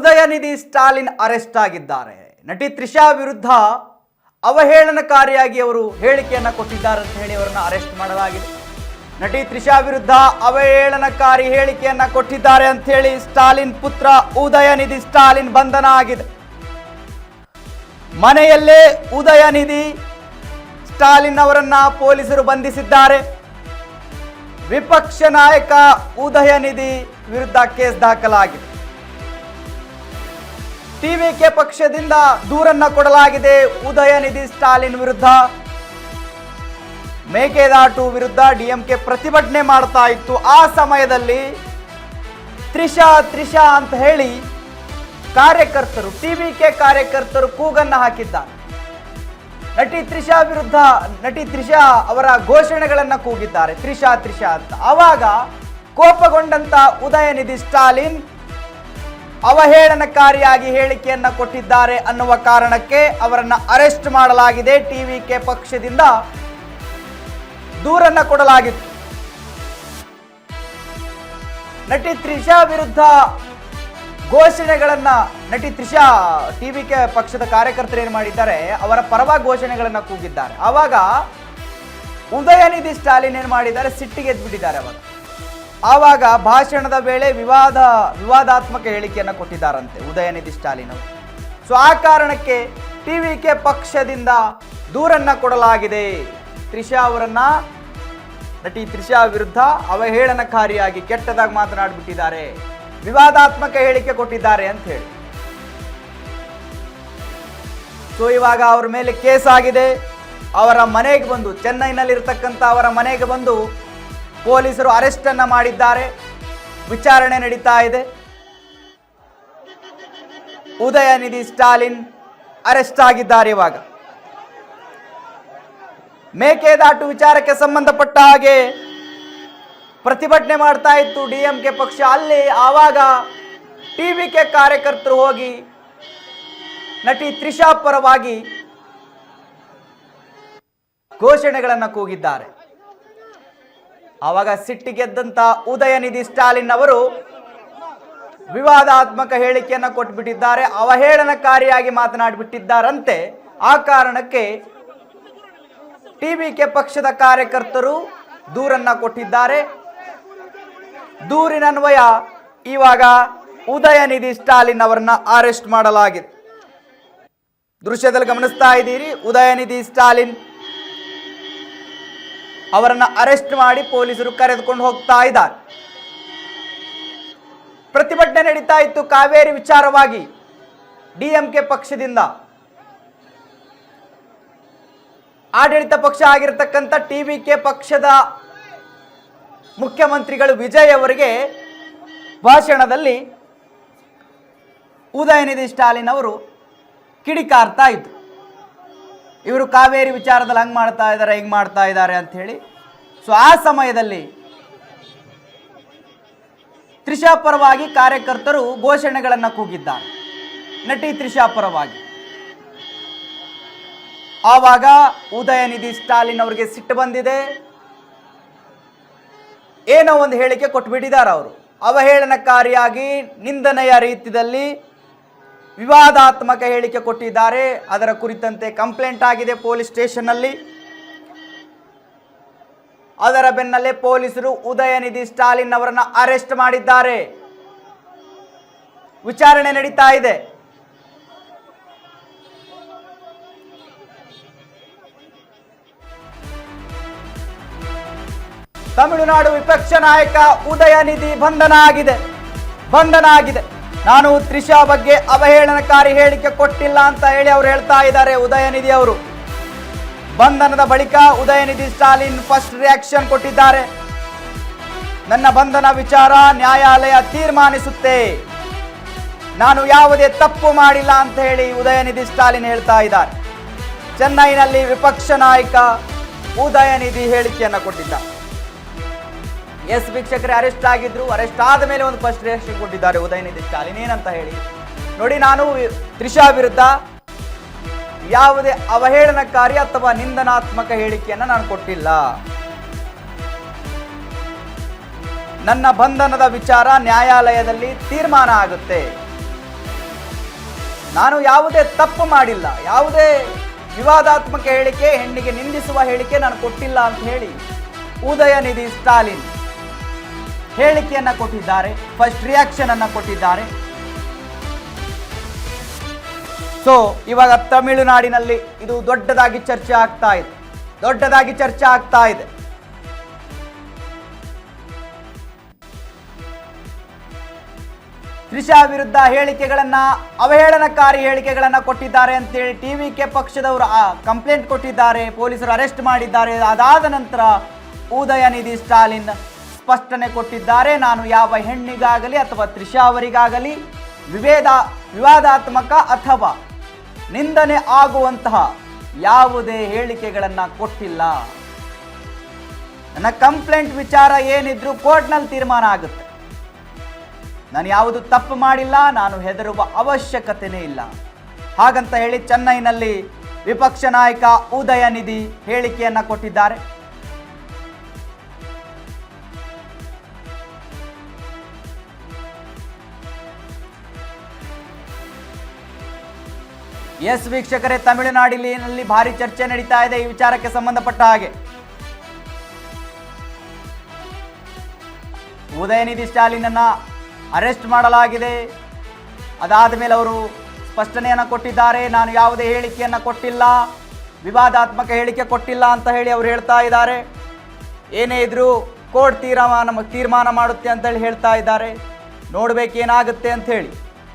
Udhayanidhi Stalin arrest ಆಗಿದ್ದಾರೆ. ನಟಿ ತ್ರಿಷಾ ವಿರುದ್ಧ ಅವಹೇಳನಕಾರಿಯಾಗಿ ಅವರು ಹೇಳಿಕೆಯನ್ನು ಕೊಟ್ಟಿದ್ದಾರೆ ಅಂತ ಹೇಳಿ ಅವರನ್ನು ಅರೆಸ್ಟ್ ಮಾಡಲಾಗಿದೆ. ನಟಿ ತ್ರಿಷಾ ವಿರುದ್ಧ ಅವಹೇಳನಕಾರಿ ಹೇಳಿಕೆಯನ್ನು ಕೊಟ್ಟಿದ್ದಾರೆ ಅಂತ ಹೇಳಿ ಸ್ಟಾಲಿನ್ ಪುತ್ರ ಉದಯನಿಧಿ ಸ್ಟಾಲಿನ್ ಬಂಧನ ಆಗಿದೆ. ಮನೆಯಲ್ಲೇ ಉದಯನಿಧಿ ಸ್ಟಾಲಿನ್ ಅವರನ್ನ ಪೊಲೀಸರು ಬಂಧಿಸಿದ್ದಾರೆ. ವಿಪಕ್ಷ ನಾಯಕ ಉದಯನಿಧಿ ವಿರುದ್ಧ ಕೇಸ್ ದಾಖಲಾಗಿದೆ. ಟಿವಿಕೆ ಪಕ್ಷದಿಂದ ದೂರನ್ನ ಕೊಡಲಾಗಿದೆ. ಉದಯನಿಧಿ ಸ್ಟಾಲಿನ್ ವಿರುದ್ಧ ಮೇಕೆದಾಟು ವಿರುದ್ಧ ಡಿಎಂಕೆ ಪ್ರತಿಭಟನೆ ಮಾಡ್ತಾ ಇತ್ತು. ಆ ಸಮಯದಲ್ಲಿ ತ್ರಿಷಾ ಅಂತ ಹೇಳಿ ಕಾರ್ಯಕರ್ತರು, ಟಿವಿಕೆ ಕಾರ್ಯಕರ್ತರು ಕೂಗನ್ನ ಹಾಕಿದ್ದಾರೆ. ನಟಿ ತ್ರಿಷಾ ಅವರ ಘೋಷಣೆಗಳನ್ನ ಕೂಗಿದ್ದಾರೆ, ತ್ರಿಷಾ ಅಂತ. ಆವಾಗ ಕೋಪಗೊಂಡಂತ ಉದಯನಿಧಿ ಸ್ಟಾಲಿನ್ ಅವಹೇಳನಕಾರಿಯಾಗಿ ಹೇಳಿಕೆಯನ್ನ ಕೊಟ್ಟಿದ್ದಾರೆ ಅನ್ನುವ ಕಾರಣಕ್ಕೆ ಅವರನ್ನ ಅರೆಸ್ಟ್ ಮಾಡಲಾಗಿದೆ. ಟಿವಿಕೆ ಪಕ್ಷದಿಂದ ದೂರನ್ನ ಕೊಡಲಾಗಿತ್ತು. ನಟಿ ತ್ರಿಷಾ ವಿರುದ್ಧ ಘೋಷಣೆಗಳನ್ನ ಟಿವಿಕೆ ಪಕ್ಷದ ಕಾರ್ಯಕರ್ತರು ಏನ್ ಮಾಡಿದ್ದಾರೆ, ಅವರ ಪರವಾಗಿ ಘೋಷಣೆಗಳನ್ನ ಕೂಗಿದ್ದಾರೆ. ಆವಾಗ ಉದಯನಿಧಿ ಸ್ಟಾಲಿನ್ ಏನ್ ಮಾಡಿದ್ದಾರೆ, ಸಿಟ್ಟಿಗೆ ಎದ್ಬಿಟ್ಟಿದ್ದಾರೆ. ಆವಾಗ ಭಾಷಣದ ವೇಳೆ ವಿವಾದಾತ್ಮಕ ಹೇಳಿಕೆಯನ್ನ ಕೊಟ್ಟಿದ್ದಾರಂತೆ ಉದಯನಿಧಿ ಸ್ಟಾಲಿನ್ ಅವರು. ಸೊ ಆ ಕಾರಣಕ್ಕೆ ಟಿವಿಕೆ ಪಕ್ಷದಿಂದ ದೂರನ್ನ ಕೊಡಲಾಗಿದೆ. ನಟಿ ತ್ರಿಷಾ ವಿರುದ್ಧ ಅವಹೇಳನಕಾರಿಯಾಗಿ ಕೆಟ್ಟದಾಗಿ ಮಾತನಾಡಿಬಿಟ್ಟಿದ್ದಾರೆ, ವಿವಾದಾತ್ಮಕ ಹೇಳಿಕೆ ಕೊಟ್ಟಿದ್ದಾರೆ ಅಂತ ಹೇಳಿ. ಸೊ ಇವಾಗ ಅವರ ಮೇಲೆ ಕೇಸ್ ಆಗಿದೆ. ಅವರ ಮನೆಗೆ ಬಂದು, ಚೆನ್ನೈನಲ್ಲಿರ್ತಕ್ಕಂಥ ಅವರ ಮನೆಗೆ ಬಂದು ಪೊಲೀಸರು ಅರೆಸ್ಟ್ ಅನ್ನ ಮಾಡಿದ್ದಾರೆ. ವಿಚಾರಣೆ ನಡೀತಾ ಇದೆ. ಉದಯನಿಧಿ ಸ್ಟಾಲಿನ್ ಅರೆಸ್ಟ್ ಆಗಿದ್ದಾರೆ. ಇವಾಗ ಮೇಕೆದಾಟು ವಿಚಾರಕ್ಕೆ ಸಂಬಂಧಪಟ್ಟ ಹಾಗೆ ಪ್ರತಿಭಟನೆ ಮಾಡ್ತಾ ಇತ್ತು ಡಿಎಂಕೆ ಪಕ್ಷ. ಅಲ್ಲಿ ಆವಾಗ ಟಿವಿಕೆ ಕಾರ್ಯಕರ್ತರು ಹೋಗಿ ನಟಿ ತ್ರಿಷಾ ಪರವಾಗಿ ಘೋಷಣೆಗಳನ್ನು ಕೂಗಿದ್ದಾರೆ. ಆವಾಗ ಸಿಟ್ಟಿಗೆದ್ದಂತ ಉದಯನಿಧಿ ಸ್ಟಾಲಿನ್ ಅವರು ವಿವಾದಾತ್ಮಕ ಹೇಳಿಕೆಯನ್ನು ಕೊಟ್ಟುಬಿಟ್ಟಿದ್ದಾರೆ, ಅವಹೇಳನಕಾರಿಯಾಗಿ ಮಾತನಾಡಿಬಿಟ್ಟಿದ್ದಾರಂತೆ. ಆ ಕಾರಣಕ್ಕೆ ಟಿವಿಕೆ ಪಕ್ಷದ ಕಾರ್ಯಕರ್ತರು ದೂರನ್ನ ಕೊಟ್ಟಿದ್ದಾರೆ. ದೂರಿನನ್ವಯ ಇವಾಗ ಉದಯನಿಧಿ ಸ್ಟಾಲಿನ್ ಅವರನ್ನ ಅರೆಸ್ಟ್ ಮಾಡಲಾಗಿದೆ. ದೃಶ್ಯದಲ್ಲಿ ಗಮನಿಸ್ತಾ ಇದ್ದೀರಿ, ಉದಯನಿಧಿ ಸ್ಟಾಲಿನ್ ಅವರನ್ನ ಅರೆಸ್ಟ್ ಮಾಡಿ ಪೊಲೀಸರು ಕರೆದುಕೊಂಡು ಹೋಗ್ತಾ ಇದ್ದಾರೆ. ಪ್ರತಿಭಟನೆ ನಡೀತಾ ಇತ್ತು ಕಾವೇರಿ ವಿಚಾರವಾಗಿ. ಡಿಎಂಕೆ ಪಕ್ಷದಿಂದ ಆಡಳಿತ ಪಕ್ಷ ಆಗಿರತಕ್ಕಂಥ ಟಿವಿಕೆ ಪಕ್ಷದ ಮುಖ್ಯಮಂತ್ರಿಗಳು ವಿಜಯ್ ಅವರಿಗೆ ಭಾಷಣದಲ್ಲಿ ಉದಯನಿಧಿ ಸ್ಟಾಲಿನ್ ಅವರು ಕಿಡಿಕಾರ್ತಾ ಇದ್ರು. ಇವರು ಕಾವೇರಿ ವಿಚಾರದಲ್ಲಿ ಹಂಗೆ ಮಾಡ್ತಾ ಇದ್ದಾರೆ, ಹಿಂಗೆ ಮಾಡ್ತಾ ಇದ್ದಾರೆ ಅಂತ ಹೇಳಿ. ಸೊ ಆ ಸಮಯದಲ್ಲಿ ತ್ರಿಷಾ ಪರವಾಗಿ ಕಾರ್ಯಕರ್ತರು ಘೋಷಣೆಗಳನ್ನು ಕೂಗಿದ್ದಾರೆ, ನಟಿ ತ್ರಿಷಾ ಪರವಾಗಿ. ಆವಾಗ ಉದಯನಿಧಿ ಸ್ಟಾಲಿನ್ ಅವರಿಗೆ ಸಿಟ್ಟು ಬಂದಿದೆ. ಏನೋ ಒಂದು ಹೇಳಿಕೆ ಕೊಟ್ಬಿಟ್ಟಿದ್ದಾರೆ ಅವರು. ಅವಹೇಳನಕಾರಿಯಾಗಿ ನಿಂದನೆಯ ರೀತಿಯಲ್ಲಿ ವಿವಾದಾತ್ಮಕ ಹೇಳಿಕೆ ಕೊಟ್ಟಿದ್ದಾರೆ. ಅದರ ಕುರಿತಂತೆ ಕಂಪ್ಲೇಂಟ್ ಆಗಿದೆ ಪೊಲೀಸ್ ಸ್ಟೇಷನ್ನಲ್ಲಿ. ಅದರ ಬೆನ್ನಲ್ಲೇ ಪೊಲೀಸರು ಉದಯನಿಧಿ ಸ್ಟಾಲಿನ್ ಅವರನ್ನ ಅರೆಸ್ಟ್ ಮಾಡಿದ್ದಾರೆ. ವಿಚಾರಣೆ ನಡೀತಾ ಇದೆ. ತಮಿಳುನಾಡು ವಿಪಕ್ಷ ನಾಯಕ ಉದಯನಿಧಿ ಬಂಧನ ಆಗಿದೆ. ನಾನು ತ್ರಿಷಾ ಬಗ್ಗೆ ಅವಹೇಳನಕಾರಿ ಹೇಳಿಕೆ ಕೊಟ್ಟಿಲ್ಲ ಅಂತ ಹೇಳಿ ಅವರು ಹೇಳ್ತಾ ಇದ್ದಾರೆ. ಉದಯನಿಧಿ ಅವರು ಬಂಧನದ ಬಳಿಕ ಉದಯನಿಧಿ ಸ್ಟಾಲಿನ್ ಫಸ್ಟ್ ರಿಯಾಕ್ಷನ್ ಕೊಟ್ಟಿದ್ದಾರೆ. ನನ್ನ ಬಂಧನ ವಿಚಾರ ನ್ಯಾಯಾಲಯ ತೀರ್ಮಾನಿಸುತ್ತೆ, ನಾನು ಯಾವುದೇ ತಪ್ಪು ಮಾಡಿಲ್ಲ ಅಂತ ಹೇಳಿ ಉದಯನಿಧಿ ಸ್ಟಾಲಿನ್ ಹೇಳ್ತಾ ಇದ್ದಾರೆ. ಚೆನ್ನೈನಲ್ಲಿ ವಿಪಕ್ಷ ನಾಯಕ ಉದಯನಿಧಿ ಹೇಳಿಕೆಯನ್ನು ಕೊಟ್ಟಿದ್ದಾರೆ. ಎಸ್ ವೀಕ್ಷಕರೇ, ಅರೆಸ್ಟ್ ಆಗಿದ್ರು. ಅರೆಸ್ಟ್ ಆದ ಮೇಲೆ ಒಂದು ಫಸ್ಟ್ ರಿಯಾಕ್ಷನ್ ಕೊಟ್ಟಿದ್ದಾರೆ ಉದಯನಿಧಿ ಸ್ಟಾಲಿನ್. ಏನಂತ ಹೇಳಿ ನೋಡಿ, ನಾನು ತ್ರಿಷಾ ವಿರುದ್ಧ ಯಾವುದೇ ಅವಹೇಳನಕಾರಿ ಅಥವಾ ನಿಂದನಾತ್ಮಕ ಹೇಳಿಕೆಯನ್ನು ನಾನು ಕೊಟ್ಟಿಲ್ಲ. ನನ್ನ ಬಂಧನದ ವಿಚಾರ ನ್ಯಾಯಾಲಯದಲ್ಲಿ ತೀರ್ಮಾನ ಆಗುತ್ತೆ. ನಾನು ಯಾವುದೇ ತಪ್ಪು ಮಾಡಿಲ್ಲ, ಯಾವುದೇ ವಿವಾದಾತ್ಮಕ ಹೇಳಿಕೆ, ಹೆಣ್ಣಿಗೆ ನಿಂದಿಸುವ ಹೇಳಿಕೆ ನಾನು ಕೊಟ್ಟಿಲ್ಲ ಅಂತ ಹೇಳಿ ಉದಯನಿಧಿ ಸ್ಟಾಲಿನ್ ಹೇಳಿಕೆಯನ್ನ ಕೊಟ್ಟಿದ್ದಾರೆ, ಫಸ್ಟ್ ರಿಯಾಕ್ಷನ್ ಅನ್ನ ಕೊಟ್ಟಿದ್ದಾರೆ. ಸೊ ಇವಾಗ ತಮಿಳುನಾಡಿನಲ್ಲಿ ಇದು ದೊಡ್ಡದಾಗಿ ಚರ್ಚೆ ಆಗ್ತಾ ಇದೆ. ತ್ರಿಷಾ ವಿರುದ್ಧ ಹೇಳಿಕೆಗಳನ್ನ, ಅವಹೇಳನಕಾರಿ ಹೇಳಿಕೆಗಳನ್ನ ಕೊಟ್ಟಿದ್ದಾರೆ ಅಂತೇಳಿ ಟಿವಿಕೆ ಪಕ್ಷದವರು ಕಂಪ್ಲೇಂಟ್ ಕೊಟ್ಟಿದ್ದಾರೆ, ಪೊಲೀಸರು ಅರೆಸ್ಟ್ ಮಾಡಿದ್ದಾರೆ. ಅದಾದ ನಂತರ ಉದಯನಿಧಿ ಸ್ಟಾಲಿನ್ ಸ್ಪಷ್ಟನೆ ಕೊಟ್ಟಿದ್ದಾರೆ, ನಾನು ಯಾವ ಹೆಣ್ಣಿಗಾಗಲಿ ಅಥವಾ ತ್ರಿಷಾ ಅವರಿಗಾಗಲಿ ವಿವಾದಾತ್ಮಕ ಅಥವಾ ನಿಂದನೆ ಆಗುವಂತಹ ಯಾವುದೇ ಹೇಳಿಕೆಗಳನ್ನ ಕೊಟ್ಟಿಲ್ಲ. ನನ್ನ ಕಂಪ್ಲೇಂಟ್ ವಿಚಾರ ಏನಿದ್ರು ಕೋರ್ಟ್ನಲ್ಲಿ ತೀರ್ಮಾನ ಆಗುತ್ತೆ. ನಾನು ಯಾವುದು ತಪ್ಪು ಮಾಡಿಲ್ಲ, ನಾನು ಹೆದರುವ ಅವಶ್ಯಕತೆನೇ ಇಲ್ಲ ಹಾಗಂತ ಹೇಳಿ ಚೆನ್ನೈನಲ್ಲಿ ವಿಪಕ್ಷ ನಾಯಕ ಉದಯನಿಧಿ ಹೇಳಿಕೆಯನ್ನ ಕೊಟ್ಟಿದ್ದಾರೆ. ಎಸ್ ವೀಕ್ಷಕರೇ, ತಮಿಳುನಾಡಿನಲ್ಲಿ ಭಾರಿ ಚರ್ಚೆ ನಡೀತಾ ಇದೆ ಈ ವಿಚಾರಕ್ಕೆ ಸಂಬಂಧಪಟ್ಟ ಹಾಗೆ. ಉದಯನಿಧಿ ಸ್ಟಾಲಿನ್ ಅನ್ನ ಅರೆಸ್ಟ್ ಮಾಡಲಾಗಿದೆ. ಅದಾದ ಮೇಲೆ ಅವರು ಸ್ಪಷ್ಟನೆಯನ್ನು ಕೊಟ್ಟಿದ್ದಾರೆ, ನಾನು ಯಾವುದೇ ಹೇಳಿಕೆಯನ್ನು ಕೊಟ್ಟಿಲ್ಲ, ವಿವಾದಾತ್ಮಕ ಹೇಳಿಕೆ ಕೊಟ್ಟಿಲ್ಲ ಅಂತ ಹೇಳಿ ಅವರು ಹೇಳ್ತಾ ಇದ್ದಾರೆ. ಏನೇ ಇದ್ರೂ ಕೋರ್ಟ್ ತೀರ್ಮಾನ ಮಾಡುತ್ತೆ ಅಂತ ಹೇಳಿ ಹೇಳ್ತಾ ಇದ್ದಾರೆ. ನೋಡಬೇಕೇನಾಗುತ್ತೆ ಅಂತ ಹೇಳಿ.